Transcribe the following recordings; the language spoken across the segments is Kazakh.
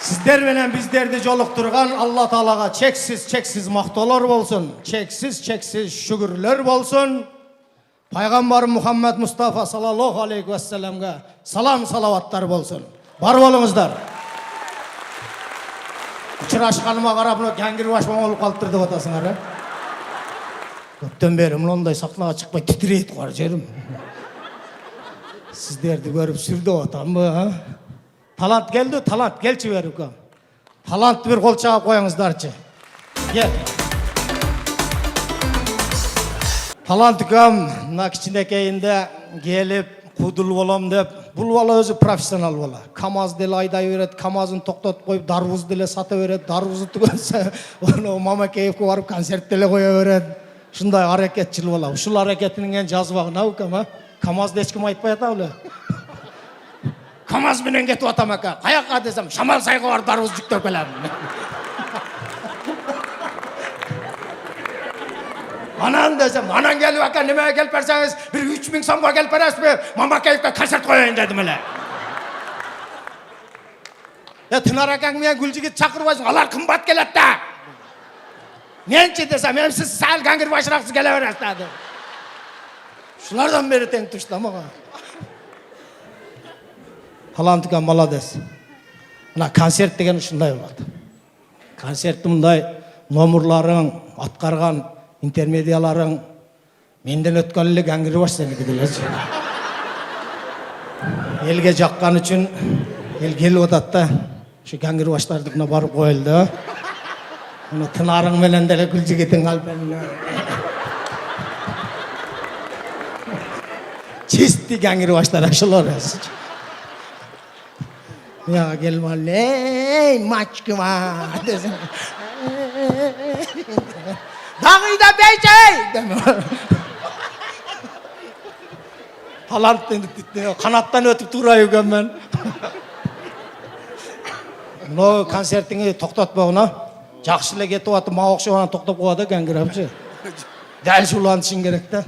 Sizler bilen bizlerdi jolukturgan Allah Taalaga çeksiz maktalar bolsun, çeksiz şükürler bolsun. Peygamber Muhammed Mustafa sallallahu aleyhi ve sellem'e salam salavatlar bolsun. Bar bolunuzlar. Uçuraşkanıma qarap bunu gangirbaşma olup kaltırdı batasыңар. Köpten beri mınдай sahnaga çıkpay titreyip var jerim. Sizlerdi görüp sürdü otamı, ha? Talant geldi, talant gelçi verip. Talant bir kol çağıp koyuңuzдарчы. Gel. Talant kam mына кичинекейинде gelip kudul bolam dep, bul bala özü profesional bala. Kamaz dele ayday berет, kamazын токтотуп коюп, дарбуз деле сата берет, дарбузу түгөнсө, onu Мамакеевке барып концерт деле коя берет. Шундай аракетчил бала. Ушул аракетинин эң жазбагы наукам, а? Камазды эч ким айтпай ата беле. Kamaz менен кетип атам ака. Каяка десем, Шамал сайга барып дарбуз жүктөп келем. Anan desem, anan gelip akan nemeye gelip verseniz bir 3000 somga gelip veresizmi? Mamakeyev'e konsert koyayım dedim hele. Ya Tınar akan mene Gülcigit çakırbaysın, alar kımbat gelet de. Nençi desem, hem siz sağıl gangir başıraksız gele veresiz dedi. Şulardan beri tenk tuştu ama. Talantıkan malades. Buna konsert degen şunday oldu. Konsertті мындай номурларың, атқарған интермедияларың менден өткөн эле гангирбаш сеники делечи. Элге жаккан үчүн эл келип атат да. Ушу гангирбаштарды мына барып коелду. Мына Тынарың менен деле Гүлжигитиң албен. Чисти гангирбаштар ошолор. Ya gelmale maçkıma desin. Dağıyda beyçey. Talant kanattan ötüp durayım ben. No konsertini toktatmağına. Жақшылы кетіп атып, мауықшығынан тоқтап қояды гангирапчы. Дәл шулан ішін керек та.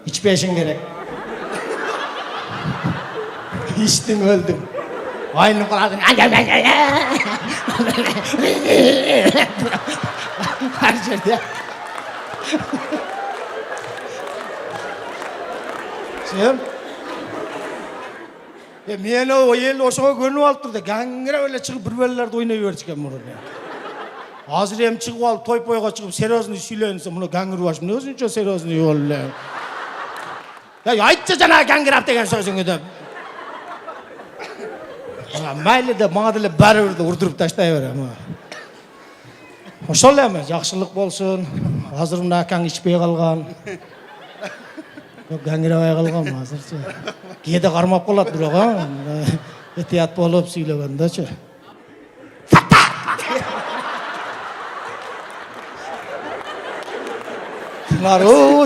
İçпешін керек. İçtin öldüm. Aynı kaladın. Her yerde. Sen? Meni o el oşoğa gönüp alttırdı. Gangire öyle çıkıp bir bellerde oynay berçiken bunu. Hazır hem çıkıp alıp toy poyga çıkıp serozunu süyleyinse bunu gangirbaş mı özünçe serozunu yol. Ya aytça jana gangirap degen sözüңү деп. Mayli de bana dele bari urdurup taştay berem. Ошол эми жакшылык болсун. Азыр мына акаң ичпей калган. Гангирабай калган азырчы. Кээде кармап калат бирок, а? Этият болуп сүйлөгөндөчү.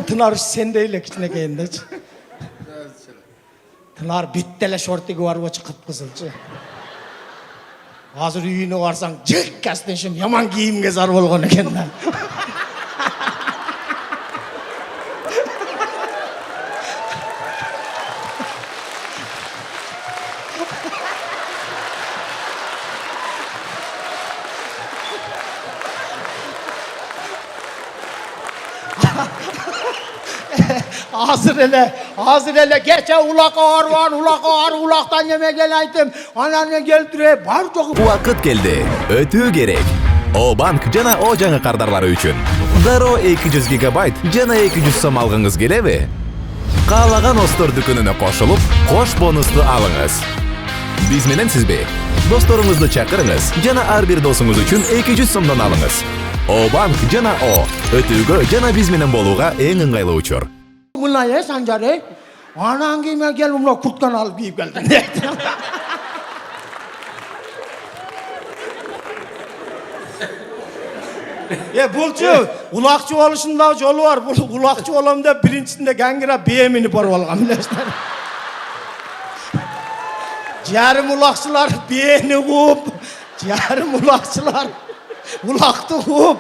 Тынар сендей эле кичинекейиндечи. Тынар бүт эле шортиги барып чыгып кызылчы. Азыр үйүнө барсаң, жык кастеншим яман кийимге зар болгон экен да. Hazır ele geçe ulak ağır var, ulaktan yemek gel aytım. Ananı geltire, bar çoğu. Uakıt geldi, ötüğü gerek. O bank jana o жаңы kardarları üçün. Daro 200 GB jana 200 som algыңыз келеби? Каалаган Остор дүкөнүнө кошулуп, кош бонусту алыңыз. Биз менен сизби? Досторуңузду чакырыңыз жана ар бир досуңуз үчүн 200 сомдон алыңыз. O bank jana o, ötүүгө жана биз менен болууга эң ыңгайлуу учур. Mınaya Sancar'ı, anan giyme gel bunu kurtkan alıp giyip geldin. Bulçu, ulakçı oluşunda yolu var. Ulakçı olam da birincisinde gangire beyemini barıp algan. Yarım ulakçılar beyeni kup, yarım ulakçılar ulaktı kup.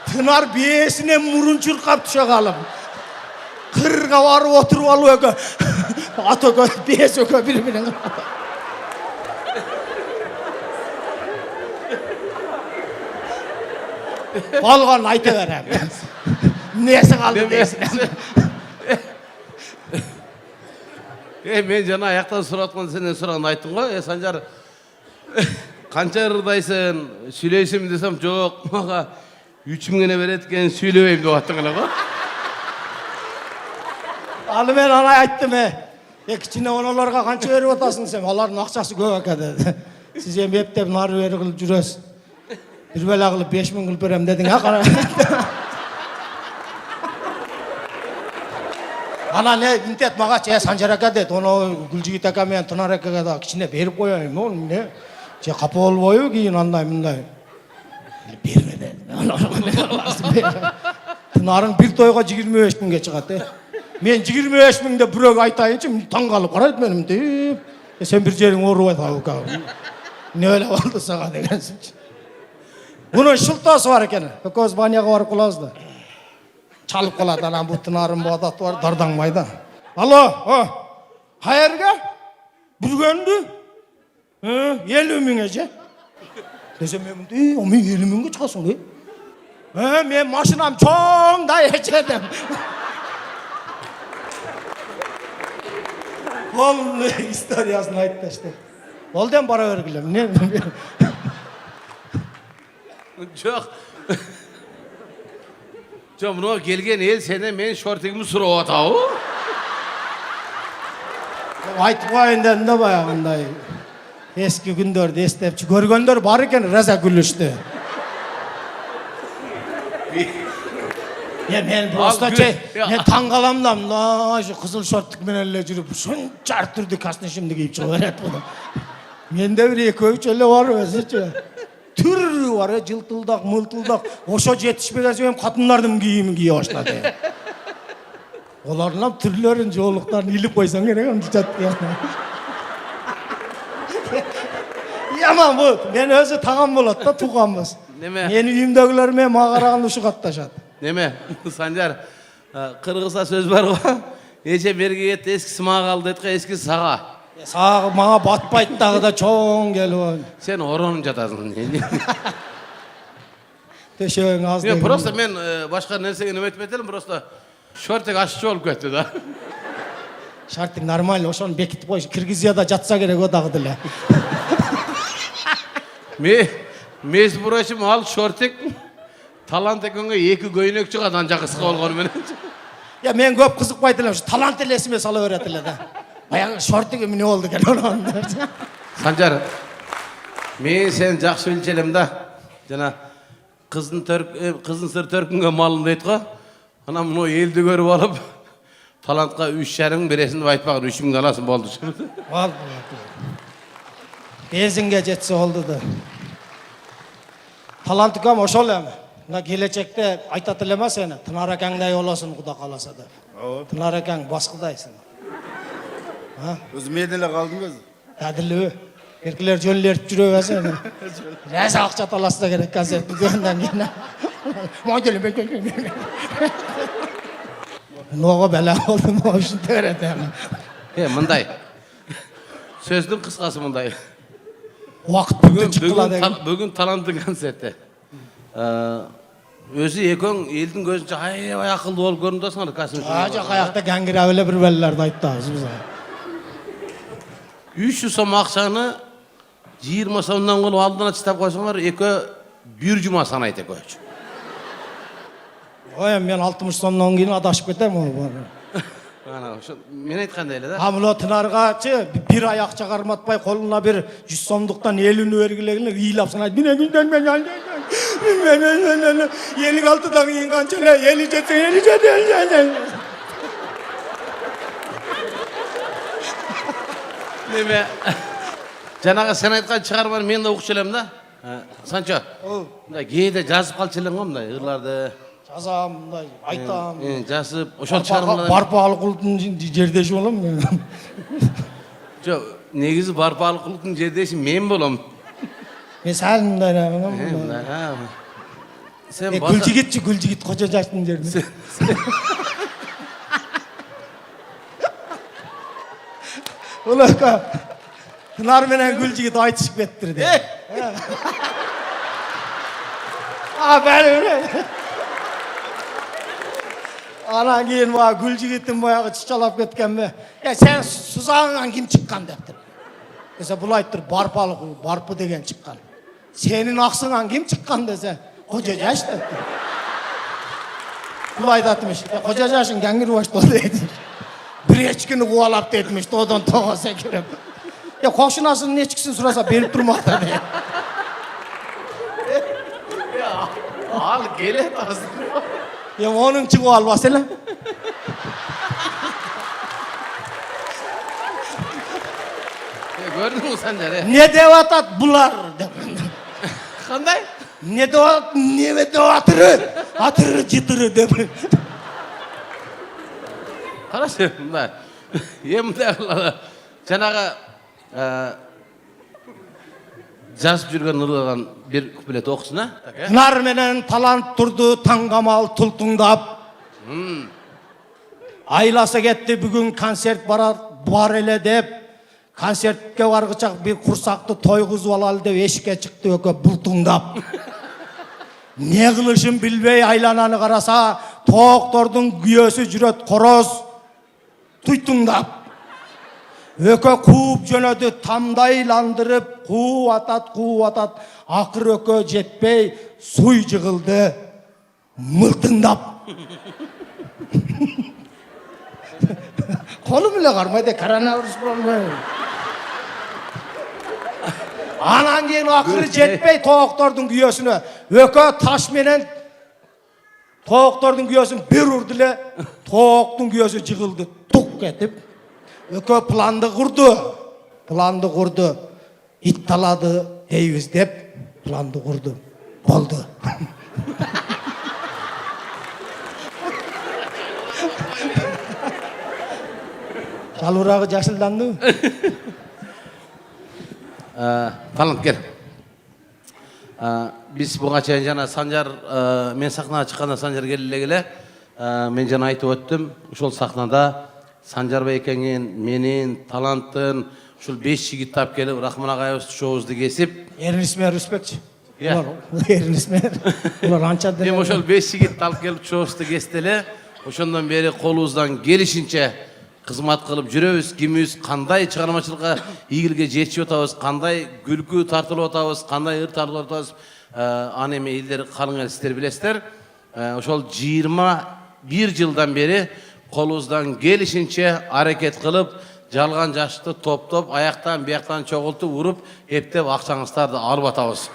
Tınar beyesine murunçur kap düşe kalım. Kırga varıp oturup alıyor. Atö beyes ökö birbirine. Болгон айта берем. Nesi kaldı deysin. Men жана аяктан сурап атканда сенден сураган айттым го. Санжар канча ырдайсың, сүйлөйсүңбү десем, жок, мага 3000 гана берет экен, сүйлөбөйм деп аттың эле го. Аны мен ана айттым кичине оналарга канча берип атасың десем, алардын акчасы көп экен деди. Сиз эми эптеп нары бери кылып жүрөсүз. Бир бала кылып 5000 кылып берем дедиң кара. Ана не интет мага Санжар ака деді, оны Гүлжигит ака мен Тынар акага да кичине берип коеюн. Оны не? Же капа болбойбу кийин андай мындай. Берме деді. Тынарың бир тойго 25 миңге чыгат. Мен 25 миңде бирөөгө айтайынчы таң калып карайт меним деп. Сен бир жериң оорубай ака. Не эле болду сага дегенсиңчи. Bunun şıltası var eкен. Көз баняга барып калабыз да. Çalıp kalады, анан бу Тынарым бу адаты бар, дарданмайда. Алло, каерге? Бүргөндү? 50 миңге же? Десем мен 50 миңге чыгасың, мен машинам чоң да эчедим. Ол историясын айтты işte. Олден бара бергилем, не? Жоқ. Жоқ, мына келген ел сені мен шортигімді сұрап атау. Айтып қойын дедім да баяғындай. Eski күндөрдү эстеп көргөндөр бар экен, раза күлүштү. Men просто мен таң калам да, мына кызыл шорттук менен эле жүрүп, ушунча ар түрдүү костюмду кийип чыгып берет. Менде бир экөөчө эле бар өзүчө. Түрү бар, жылтылдак, мылтылдак. Ошо жетишпеген соң катындардын кийимин кие баштады. Олардын түрлөрүн, жоолуктарын илип койсоң керек, античат. Яман бул, мен өзү тагам болот да, тууганбыз. Менин үйүмдөгүлөр менен мага караганда ушу катташат. Неме, Санжар, кыргызча сөз бар го. Эже берге кетти, эскиси мага калды дейт го, эскиси сага. Сага мага батпайт дагы да чоң келип. Сен оронуп жатасың. Төшөң аз деген. Просто мен башка нерсеге неметпей элем, просто шортик аччы болуп кетти да. Шартик нормально, ошону бекитип коюш. Киргизияда жатса керек о дагы деле. Между прочим, ал шортик талант экенге 2 көйнөк чыгат анча кыска болгону менен. Мен көп кызыкпайт элем, талант эле эсиме сала берет эле да. Баягы шортик эмне болду экен анан. Санжар, мен сени жакшы билчү элем да. Жана кыздын сыр төркүнгө малын дейт го. Анан муну элди көрүп алып, талантка 3,5 бересиң деп айтпаган 3,000 аласың болду. Болду. Бензинге жетсе болду да. Талантыкам ошол эми. Мына келечекте айтат элем сени, Тынар акаңдай болосуң Куда кааласа да. Тынар акаң башкыдайсың. Өзү мен эле калдым өзү. Адилби? Эркелер жөллөрүп жүрөбү сени. Раза акча таласа керек концерт бүтгөндөн кийин. Модель бекем. Ного бала болдум, ошентип берет эми. Мындай. Сөздүн кыскасы мындай. Убакыт бүтүп чыккыла деген. Бүгүн таланттын концерти. Өзү экөөң элдин көзүнчө аябай акылдуу болуп көрүнөсүңөр, касым. Жок аякта гаңгирап эле бир балаларды айттабыз биз. 300 сом акчаны 20 сомдон кылып алдына чыдап койсоңор, экөө бир жума санайт экөөчү. Ой, мен 60 сомдон кийин адашып кетем. Ana ошо мен айткандай эле да. Мына Тынаргачы бир аяк чыгарматпай колуна бир 100 сомдуктан 50-ні бергилегине ыйлап санайт. Мен 56-дан кийин канча эле 57. Неме? Жанагы сен айткан чыгарманы мен да укчу элем да. Санчо. Мындай кээде жазып калчу элең го мындай ырларды. Жазам, мындай айтам. Жазып, ошол чыгармаларды. Барпаалык улуттун жердеши болом мен. Жок, негизи Барпаалык улуттун жердеши мен болом. Мен сал мындай. Сен Гүлжигит кожо жаштын жеринде. Улака. Тынар менен Гүлжигит айтышып кеттирди. Beni. Anan keyin bana Gül Jigit'in bayağı çıçalap ketkenme. Sen suzağından kim çıkkan deptir. Dese bul ayttır barpalık, barpı degen çıkkan. Senin aksından kim çıkkan dese. Kocacaş deptir. Bul aytatmış. Kocacaşın gengir başta deydi. Bir eçkini kuvalap deyitmiş. Odan toğa sekirip. Koşunasın ne çıksın surasa berip durmakta diye. Al gele aslında. Onun çıkıp albasıyla. Gördün mü Sancar? Ne devatat bular. Qanday? Ne devatırı. Atırı cıtırı dedim. Qarasın bunday. Bunday janağı жазып жүрген ырылған bir kuplет оқысын, ha? Nar menen talant turdu tangamal tultungdap. Aylasa ketти bugün konsert bar ele dep. Konsertke bargıçak bir kursaktı toyguzup alalı dep eşikке çıktı ökö bultungdap. Ne kılışın bilbey aylananı karasa tooktorдун güyösü jüret koroz tuytungdap. Ökö kuup jönödü tamdaylandırıp kuup atat. Akır ökö jetpey suy jıgıldı mıltıngdap. Kolum bile karmaydı koronavirus olmuyor. Anan keyin akırı jetpey tooktorдун güyösünü ökö taş menen tooktorдун güyösün bir urdu le tooktun güyösü jıgıldı tuk etip. Ökö plandı kurdu. İt taladı deybiz dep plandı kurdu. Oldu. Çalurağı jaşıldandı. Talant gel. Biz buга чейин жана Санжар мен сахнага чыкканда Санжар келе мен жана айтып өттүм. Ошол сахнада Санжарбай экеңин, менин, Таlanttын, ушул 5 жигит тап келип Рахман агайыбыз шоубузду кесип, Ernestmer Respect. Иә. Ernestmer. Улар анча мен ошол 5 жигит алып келип шоубузду кести эле. Ошондон бери колубуздан келишинче кызмат кылып жүрөбүз. Кимибиз кандай чыгармачылыкка ийгиликке жетишип атабыз, кандай күлкү тартылып атабыз, кандай ыр тартылып атабыз. Аны эми элдер калың эл сиздер билесиздер. Ошол 21 жылдан бери колубуздан келишинче аракет кылып, жалган жашты топтоп, аяктан бияктан чогултуп, уруп, эптеп акчаңыздарды алып атабыз.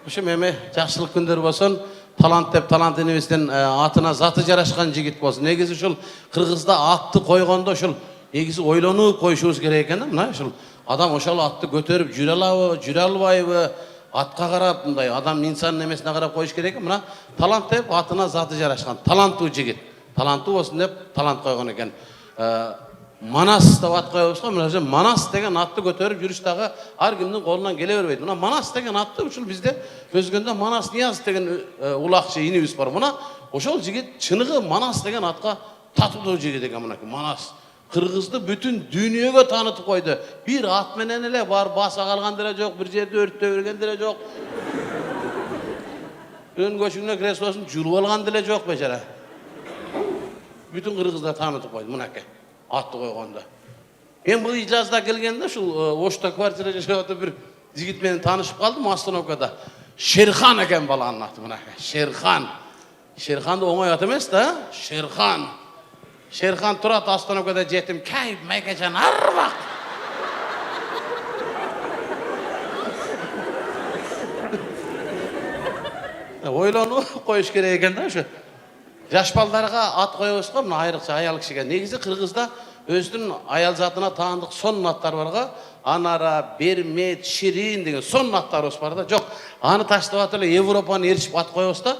Ошо эми жакшылык күндөр болсун, талант деп талант энебиздин атына заты жарашкан жигит болсун. Негизи ушул Кыргызда атты койгондо ушул негизи ойлонуп коюшубуз керек экен да. Мына ушул адам ошол атты көтөрүп жүрө алабы, жүрө албайбы? Атка карап мындай адам инсандын эмесине карап коюш керек экен. Мына талант деп атына заты жарашкан, таланттуу жигит. Таланттуу болсун деп талант койгон экен. Манас деп ат коебуз го. Мына Манас деген атты көтөрүп жүрүш дагы ар кимдин колунан келе бербейт. Мына Манас деген атты ушул бизде өзгөндө Манас Нияз деген улакчы инибиз бар. Мына ошол жигит чыныгы Манас деген атка татуудуу жигит экен. Мына Манас Кыргызды бүтүн дүйнөгө таанытып койду. Бир ат менен эле бар баса калган деле жок, бир жерде өрттөй берген деле жок. Өн көчүңнө креслосун жулуп алган деле жок бечара. Бүтүн Кыргызда таанытып койду мынакей. Атты койгондо. Мен бул ижазда келгенде ушул Ошто квартира жашап атып бир жигит менен таанышып калдым остановкада. Шерхан экен баланын аты мынакей. Шерхан. Шерханды оңой ат эмес да? Шерхан. Шерхан турат остановкада жетим. Кай майкажан арбак. Ойлонуп коюш керек экен да ошо. Жаш балдарга ат коебуз го, мына айрыкча аял кишиге. Негизи Кыргызда өзүнүн аял затына таандык сонун аттар бар го. Анара, Бермет, Ширин деген сонун аттарыбыз бар да. Жок, аны таштап атып эле Европаны эришип ат коебуз да.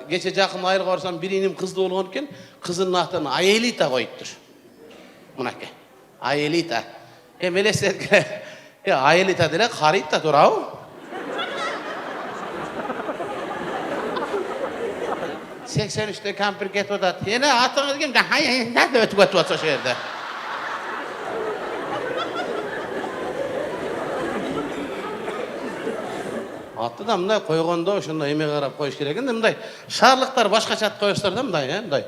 Кече жакын айылга барсам бир иним кызды болгон экен. Кызынын атын Аелита коюптур. Мынакей. Аелита. Элестетке. Аелита деле карыйт да турабы? Seksen üstte kampir get odat. Yine atыңыз ким? Nerede ötüp atsa şu yerde? Атты да мындай койгондо ошондой эме карап коюш керек экен. Мындай шаарлыктар башкача ат коёсуздар да мындай, мындай.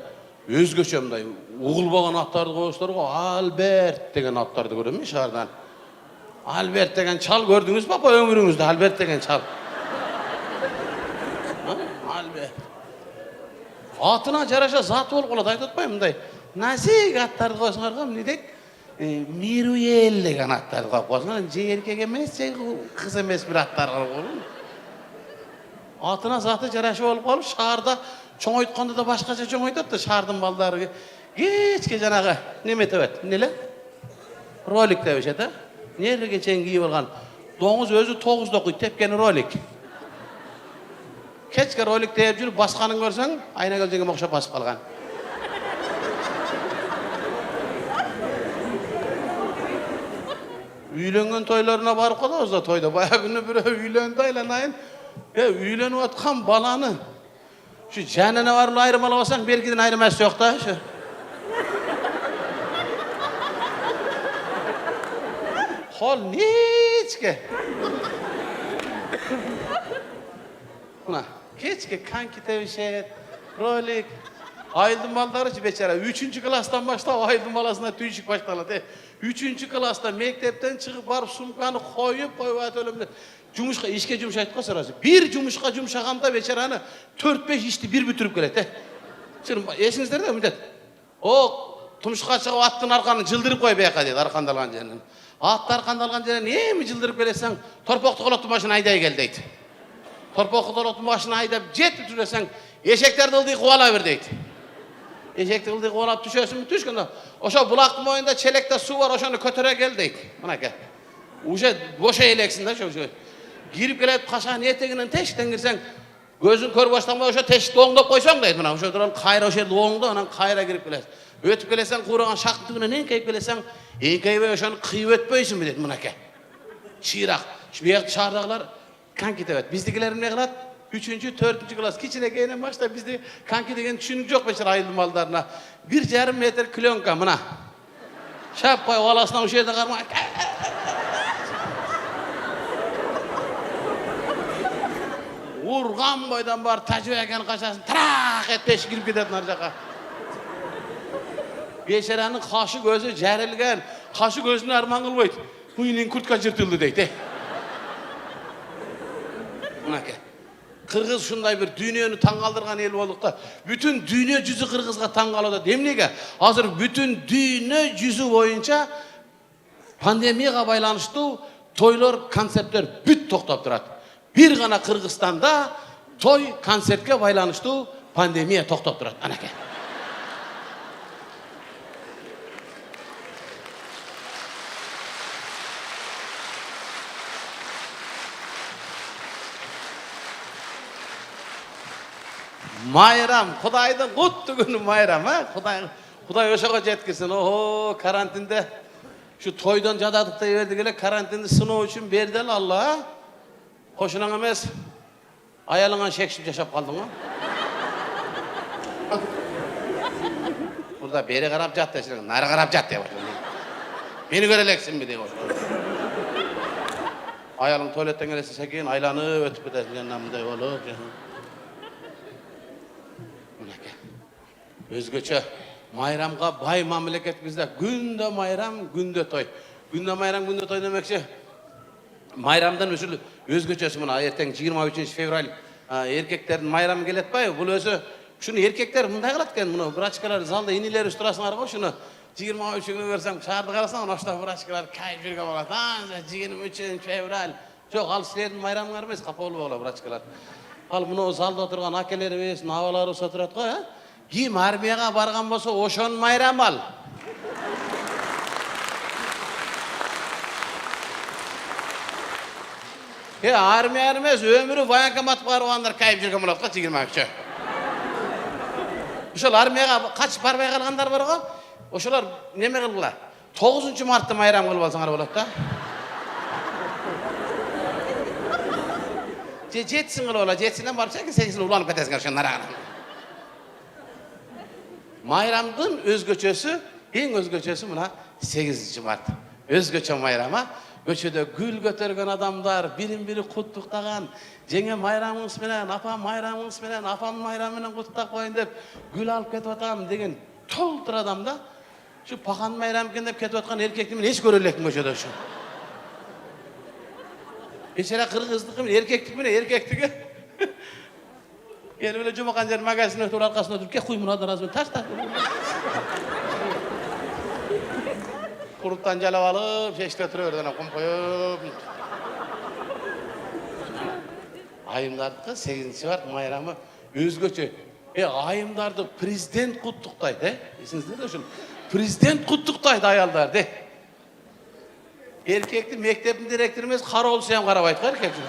Өзгөчө мындай угулбаган аттарды коёсуздар го. Альберт деген аттарды көрөм мен шаардан. Альберт деген чал көрдүңүзбү апа өмүрүңүздө? Альберт деген чал. Альберт. Атына жараша заты болуп калат, айтып атпаймынбы мындай. Назик аттарды коесуңар го, эмне дейт? Мируэл деген аттарды коюп коесуңар. Же эркек эмес, же кыз эмес бир аттар коюп. Атына заты жараша болуп калып, шаарда чоңойткондо да башкача чоңойтат да шаардын балдары. Кечке жанагы неме тебет, эмне эле? Ролик тебишет, а? Нерге чейин кийип алган. Доңуз өзү 9-да окуйт, тепкени ролик. Кечке ролик тээп жүрүп басканын көрсөң, Айнагүл жеңгем окшоп басып калган. Үйлөнгөн тойлоруна барып калабыз да тойдо. Баягы күнү бирөө үйлөндү айланайын. Үйлөнүп аткан баланы şu жанына барып айырмалабасаң, беркиден айырмасы жок да, şu. Хол нечке. Мына, кечке коньки тебишет, ролик. Айылдын балдары бечара 3-класстан баштап айылдын баласына түйшүк башталат. 3-класста мектептен чыгып барып сумканы коюп атып өлөм. Жумушка ишке жумшайт го сразу. Бир жумушка жумшаганда бечараны 4-5 ишти бир бүтүрүп келет. Эсиңиздерде мындай. О, тумушка чыгып аттын арканын жылдырып кой бияка дейт, аркандалган жеринен. Атты аркандалган жеринен эми жылдырып келесең, торпокту колоттун башына айдай кел дейт. Торпокту колоттун башына айдап жетип жүрөсөң, эшектерди ылдый кубала бер дейт. Эшекти ылдый кубалап түшөсүңбү, түшкөндө ошо булактын моюнда челекте суу бар, ошону көтөрө кел дейт. Мынакей. Уже бошой элексиң да ошо. Кирип келет, кашанын этегинен тешиктен кирсең, көзүң көрүп баштанбай ошо тешикти оңдоп койсоң дейт. Мына ошо туран кайра ошо жерде оңдо, анан кайра кирип келет. Өтүп келесең, куураган шактын түбүнөн эңкейип келесең, эңкейбей ошону кыйып өтпөйсүңбү дейт. Мынакей. Чыйрак. Бияк шаардагылар коньки тебет. Биздикилер эмне кылат? 3-4-класс кичинекейинен баштап бизде коньки деген түшүнүк жок бечара айылдын балдарына. 1,5 метр клёнка мына. Шаппай баласынан ошол жерде кармай. Урган бойдан бар тажыбекен качасын трак этпеш кирип кетет нар жака. Бечаранын кашы көзү жарылган, кашы көзүнө арман кылбайт. Буйнун куртка жыртылды дейт. Мынакей. Кыргыз ушундай бир дүйнөнү таң калтырган эл болдук да. Бүтүн дүйнө жүзү Кыргызга таң калып атат. Эмнеге? Азыр бүтүн дүйнө жүзү боюнча пандемияга байланыштуу тойлор, концерттер бүт токтоп турат. Бир гана Кыргызстанда той, концертке байланыштуу пандемия токтоп турат. Анакей. Майрам, Кудайдын куттуу күнү майрам, а? Кудай ошого жеткирсин. Охо, карантинде şu toydan jadadыктай берди келе, карантинди сыноо үчүн берди эле Алла. Кошунаң эмес, аялыңан шекшип жашап калдың го. Бурда бери карап жат десең, нары карап жат деп атат. Мени көрө элексиңби деп атат. Аялың туалеттен келсе секен айланып өтүп кетесиң, жанымдай болуп. Өзгөчө майрамга бай мамлекет бизде күндө майрам, күндө той. Күндө майрам, күндө той демекчи. Майрамдан өзгөчөсү мына эртең 23 февраль эркектердин майрамы келет бай. Бул өзү ушуну эркектер мындай кылат экен, мына врачкалар залда инилер турасыңар го, ушуну 23-күнү көрсөң, шаарды карасаң, ошто врачкалар кайып жүргөн болот. 23 февраль. Жок, ал силердин майрамыңар эмес, капалуу болот врачкалар. Ал мына залда отурган акелерибиз, абаларыбыз отурат го, Ким армияга барган болсо, ошон майрам ал. Армия эмес, өмүрү военкоматка баргандар кайып жүргөн болот го 23. Ошол армияга качып барбай калгандар бар го. Ошолор неме кылгыла? 9-мартты майрам кылып алсаңар болот да. Жетсин кылып ала, жетсинден барып 8 уланып кетесиңер ошонун арагына. Майрамдын өзгөчөсү, эң өзгөчөсү мына 8-март. Өзгөчө майрама. Көчөдө gül көтөргөн адамдар, бирин-бири куттуктаган, жеңем майрамыңыз менен, апам майрамыңыз менен, апам майрамы менен куттуктап коюн деп gül алып кетип атам деген толтур адамда, şu pakan майрам экен деп кетип аткан эркекти мен эч көрө элекмин көчөдө şu. Бечара кыргыздыкы менен эркектики менен эркектиги. Келип эле жумакан жер магазин өтүп аркасына туруп, "Ке куй мына размен ташта." Kurutan jalap alıp, şeşte türüyordan kum koyup. Ayımdardыкы 8-ci var mayramı özgöçö. Ayımdardı prezident kutluktaydı. Esinizde de şunu. Prezident kutluktaydı ayalдар, de. Erkekti mektebin direktörü emес, kara olsa hem karabaydı erkekti.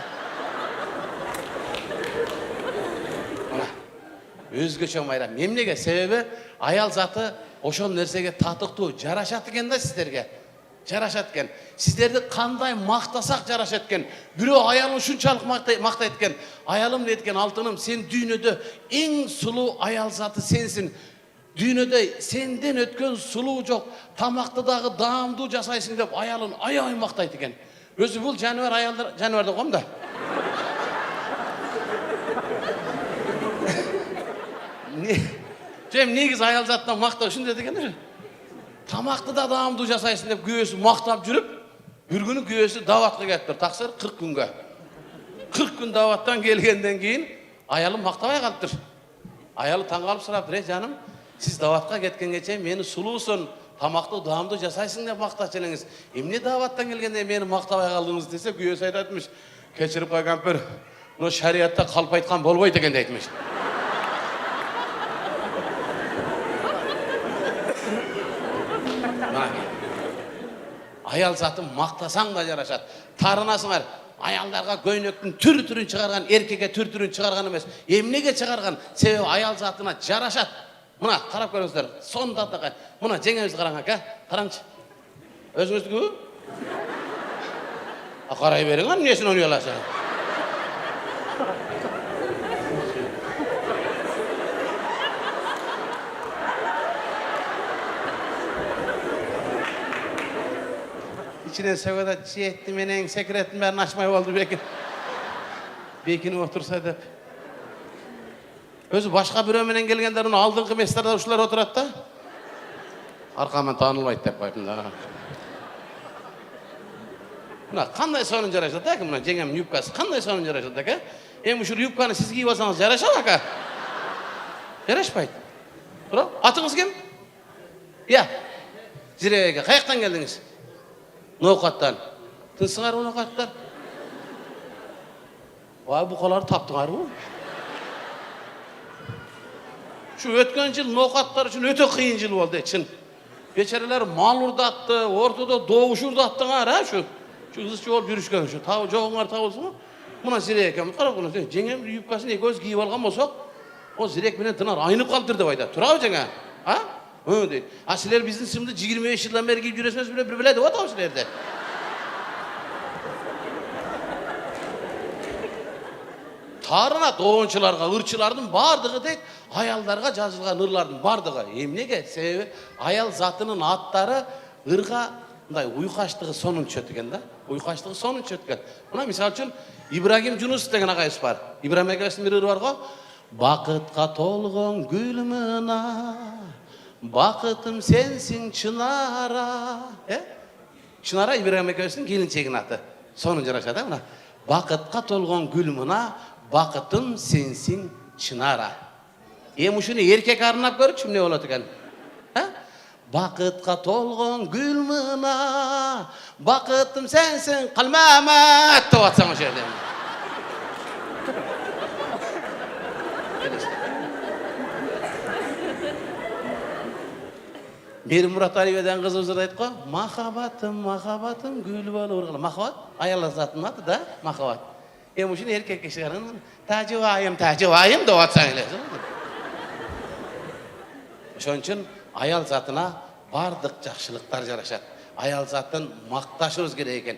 Özgöçö mayram. Emnege sebebi ayal zatı oşon nersege tatыктуу жарашат экен да сиздерге. Жарашат экен. Сиздерди кандай мактасак жарашат экен. Бирөө аялын ушунчалык мактайт экен. Аялым дейт экен, алтыным, сен дүйнөдө эң сулуу аял заты сенсин. Дүйнөдө сенден өткөн сулуу жок. Тамакты дагы даамдуу жасайсың деп аялын аябай мактайт экен. Өзү бул жаныбар аялдар, жаныбар деп коем да. Cem negiz ayal zattan maqta үшін dedi ekan. Tamaqты да даамдуу жасайсың деп күйөөсү мактап жүрүп, bir күнү күйөөсү даватка кетиптир. Таксыр 40 күнгө. 40 күн даваттан келгенден кийин аялым мактабай калыптыр. Аялы таң калып сураптыр: "Жаным, сиз даватка кеткенге чейин мени сулуусун, тамакты даамдуу жасайсың деп мактачу элеңиз. Эмне даваттан келгенде мени мактабай калдыңыз?" десе, күйөөсү айтатмыш: "Кечирип кой кампир, мына шариятта калп айткан болбойт экен" дейтмиш. Ayal zatı maqtasan da жарашат. Тарынасыңар. Аялдарга көйнөктүн түрүн чыгарган, эркекке түрүн чыгарган эмес. Эмнеге чыгарган? Себеби аял затына жарашат. Мына карап көрүңүздөр. Сонда да мына жеңебиз караңа, ка? Караңчы. Өзүңүздүкү? Карай бериң, эмнесин ойноласың? İçine sevada çiğetti menen sekretin ben açmay oldu Bekin. Bekin'e otursa da. Özü başka bir ömenen gelgenler onu aldığın meslarda uşular oturat da. Arkamdan tanılmaydı dep koyup da. Buna kanday sonun jaraşat da ki buna jengem yupkası kanday sonun jaraşat da ki. Hem şu yupkanı siz giyip alsanız jaraşa bak ha. Jaraşpaydı. Bura atыңыз kim? Ya. Zirevege kayaktan geldiniz? Noqattan. Tısıngar o noqatlar. Vay bu kadar taptılar bu. Şu ötken yıl noqatlar için öte kıyın yıl oldu için. Beçereler mal urdattı, ortada doğuş urdattılar ha şu. Şu hızlı yol yürüşken şu. Tav çoğunlar tav olsun mu? Buna zirek hem qarab bunu. Jengem yupkasını göz giyip algan bolsak, o zirek menen tınar aynıp kaldırdı bayda. Turav jenga. Ha? Öyle. Asiler bizim şimdi 25 yıldan beri giyip yürüsünüz bile bir biledi o da asilerde. Tarına doğunçularga, ırçılardın bardığı deyip ayallarga жазылган ırlardın bardığı. Emnege sebebi ayal zatının atları ırga uykaçtığı sonun çötüken da. Uykaçtığı sonun çötüken. Buna misal için İbrahim Cunus degen agayız var. İbrahim Agayıs'ın bir ırı var ko. Bakıtqa tolğon gülmüna Bakıtım sensin Çınara. Çınara İbrahim Agayıs'ın gelinçegin atı. Sonun jaraşat mına. Bakıtqa tolğon gülmüna Bakıtım sensin Çınara. Şunu erkek arınap görüp ne olat ekan? Bakıtqa tolğon gülmüna Bakıtım sensin Qalmamat dep atsan o şerde. Bir Murat Aliye'den kız uzun aytko, "Mahabatım, mahabatım gül bolur." Mahabat ayallar zatının adı da mahabat. Şunu erkek kişilerin tacivayım da atsan ele. Şonun için ayal zatına bardık jakşılıklar jaraşat. Ayal zatın maqtaşыбыз керек eкен.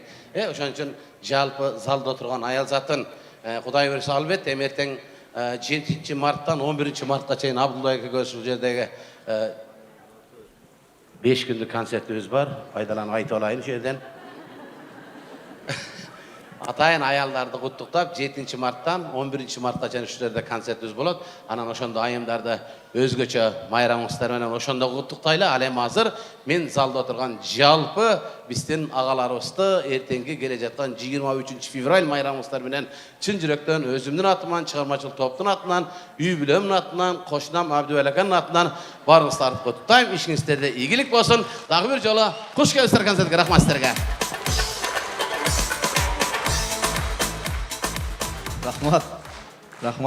Şonun için jalpı zalda oturgan ayal zatın Kuday berse albatta emerteң 7 marttan 11 martga çeyin Abdullah aka köşkü jerdegi 5 günlük konsertimiz var. Aydalan aytып alayын şu yerden. атайын аялдарды куттуктап 7 марттан 11 мартка чейин үч жерде концертибиз болот. Анан ошондо айымдарды өзгөчө майрамыңыздар менен ошондо куттуктайлы. Ал эми азыр мен залда отурган жалпы биздин агаларыбызды эртеңки келе жаткан 23 февраль майрамыңыздар менен чын жүрөктөн өзүмдүн атыман, чыгармачылык топтун атынан, үй бүлөмдүн атынан, кошунам Абдыбек аканын атынан барыңыздарды куттуктайм. Ишиңиздерде ийгилик болсун. Дагы бир жолу куш келипсиздер концертке. Рахмат сиздерге. Рахмат. Рахмат.